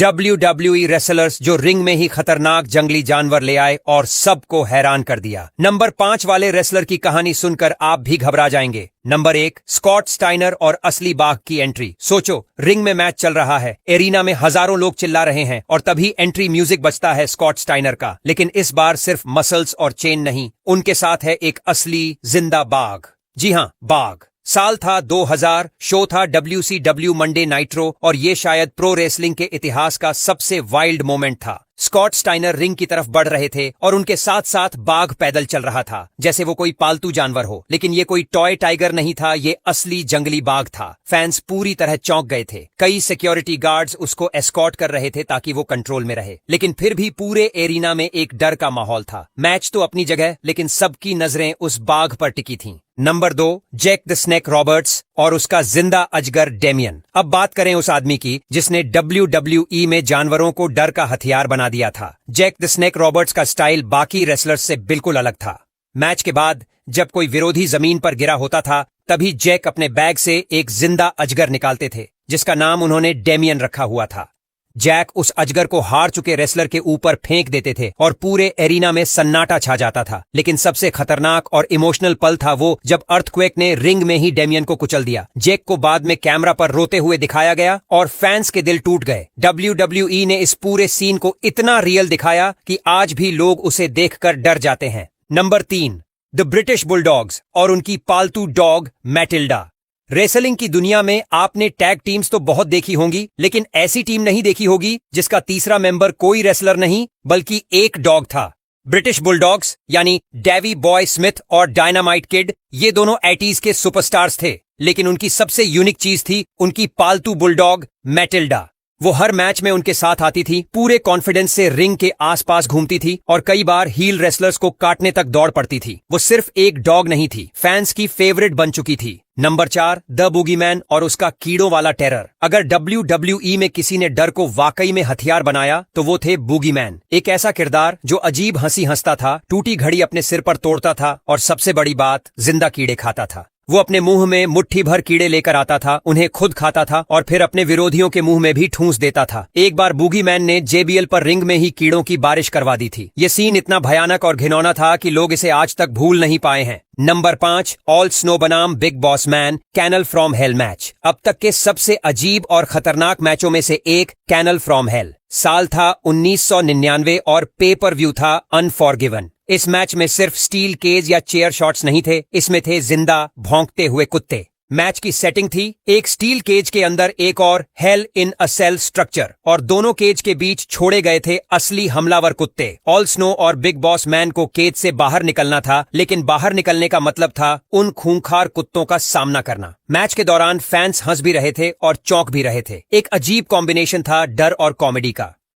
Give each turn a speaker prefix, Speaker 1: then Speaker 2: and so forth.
Speaker 1: WWE wrestlers जो ring में ही खतरनाक जंगली जानवर ले आए और सबको हैरान कर दिया। नंबर 5 वाले रेसलर की कहानी सुनकर आप भी घबरा जाएंगे। नंबर 1, स्कॉट स्टाइनर और असली बाघ की एंट्री। सोचो, रिंग में मैच चल रहा है, एरिना में हजारों लोग चिल्ला रहे हैं और तभी एंट्री म्यूजिक बजता है स्कॉट स्टाइनर का। लेकिन इस बार सिर्फ मसल्स और चेन नहीं, उनके साथ है एक असली जिंदा बाघ। जी हाँ, बाघ। साल था 2000, शो था WCW मंडे नाइट्रो और ये शायद प्रो रेसलिंग के इतिहास का सबसे वाइल्ड मोमेंट था। स्कॉट स्टाइनर रिंग की तरफ बढ़ रहे थे और उनके साथ साथ बाघ पैदल चल रहा था, जैसे वो कोई पालतू जानवर हो। लेकिन ये कोई टॉय टाइगर नहीं था, ये असली जंगली बाघ था। फैंस पूरी तरह चौंक गए थे। कई सिक्योरिटी गार्ड्स उसको एस्कॉर्ट कर रहे थे ताकि वो कंट्रोल में रहे। लेकिन फिर भी पूरे एरिना में एक डर का माहौल था। मैच तो अपनी जगह, लेकिन सबकी नजरें उस बाघ पर टिकी थीं। Number 2, Jake the snake Roberts और उसका जिंदा अजगर डेमियन। अब बात करें उस आदमी की जिसने WWE में जानवरों को डर का हथियार बना दिया था। जैक द स्नेक रॉबर्ट्स का स्टाइल बाकी रेसलर्स से बिल्कुल अलग था। मैच के बाद जब कोई विरोधी जमीन पर गिरा होता था, तभी जैक अपने बैग से एक जिंदा अजगर निकालते थे, जिसका नाम उन्होंने डेमियन रखा हुआ था। जैक उस अजगर को हार चुके रेसलर के ऊपर फेंक देते थे और पूरे एरिना में सन्नाटा छा जाता था। लेकिन सबसे खतरनाक और इमोशनल पल था वो जब अर्थक्वेक ने रिंग में ही डेमियन को कुचल दिया। जैक को बाद में कैमरा पर रोते हुए दिखाया गया और फैंस के दिल टूट गए। WWE ने इस पूरे सीन को इतना रियल दिखाया कि आज भी लोग उसे देखकर डर जाते हैं। नंबर 3, द ब्रिटिश बुलडॉग्स और उनकी पालतू डॉग मैटिल्डा। रेसलिंग की दुनिया में आपने टैग टीम्स तो बहुत देखी होंगी, लेकिन ऐसी टीम नहीं देखी होगी जिसका तीसरा मेंबर कोई रेसलर नहीं बल्कि एक डॉग था। ब्रिटिश बुलडॉग्स यानी डेवी बॉय स्मिथ और डायनामाइट किड, ये दोनों 80s के सुपरस्टार्स थे। लेकिन उनकी सबसे यूनिक चीज थी उनकी पालतू बुलडॉग मैटिल्डा। वो हर मैच में उनके साथ आती थी, पूरे कॉन्फिडेंस से रिंग के आसपास घूमती थी और कई बार हील रेसलर्स को काटने तक दौड़ पड़ती थी। वो सिर्फ एक डॉग नहीं थी, फैंस की फेवरेट बन चुकी थी। नंबर 4, द बूगीमैन और उसका कीड़ों वाला टेरर। अगर WWE में किसी ने डर को वाकई में हथियार बनाया तो वो थे बूगीमैन। एक ऐसा किरदार जो अजीब हंसी हंसता था, टूटी घड़ी अपने सिर पर तोड़ता था और सबसे बड़ी बात, जिंदा कीड़े खाता था। वो अपने मुंह में मुट्ठी भर कीड़े लेकर आता था, उन्हें खुद खाता था और फिर अपने विरोधियों के मुंह में भी ठूंस देता था। एक बार बूगीमैन ने JBL पर रिंग में ही कीड़ों की बारिश करवा दी थी। ये सीन इतना भयानक और घिनौना था कि लोग इसे आज तक भूल नहीं पाए हैं। नंबर 5, ऑल स्नो बनाम Big Boss Man kennel from hell match. अब तक के सबसे अजीब और खतरनाक मैचों में से एक कैनल फ्रॉम हेल। साल था 1999 और पे पर व्यू था अनफॉरगिवन। इस मैच में सिर्फ स्टील केज या चेयर शॉट्स नहीं थे, इसमें थे जिंदा भौंकते हुए कुत्ते। मैच की सेटिंग थी एक स्टील केज के अंदर एक और हेल इन अ सेल स्ट्रक्चर और दोनों केज के बीच छोड़े गए थे असली हमलावर कुत्ते। ऑल स्नो और बिग बॉस मैन को केज से बाहर निकलना था, लेकिन बाहर निकलने का मतलब था उन खूंखार कुत्तों का सामना करना। मैच के दौरान फैंस हंस भी रहे थे और चौंक भी रहे थे। एक अजीब कॉम्बिनेशन था डर और कॉमेडी का।